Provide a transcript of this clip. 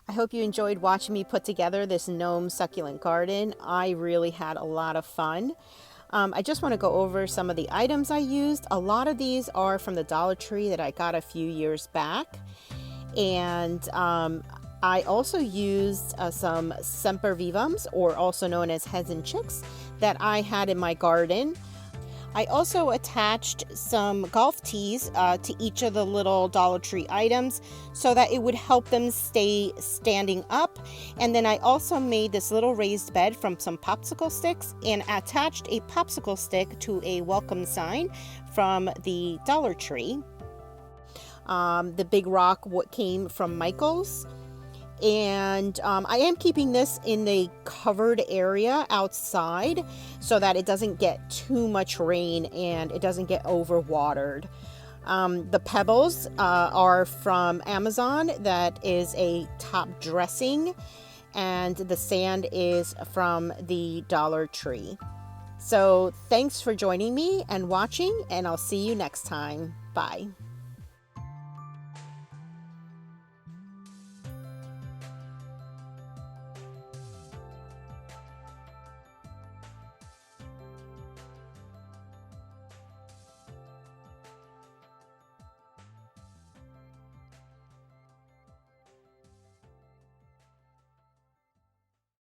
I hope you enjoyed watching me put together this gnome succulent garden. I really had a lot of fun. I just want to go over some of the items I used. A lot of these are from the Dollar Tree that I got a few years back. And I also used some sempervivums, or also known as hens and chicks, that I had in my garden. I also attached some golf tees to each of the little Dollar Tree items so that it would help them stay standing up. And then I also made this little raised bed from some popsicle sticks and attached a popsicle stick to a welcome sign from the Dollar Tree. The big rock came from Michael's. And I am keeping this in the covered area outside so that it doesn't get too much rain and it doesn't get overwatered. The pebbles are from Amazon. That is a top dressing, and the sand is from the Dollar Tree. So thanks for joining me and watching, and I'll see you next time. Bye.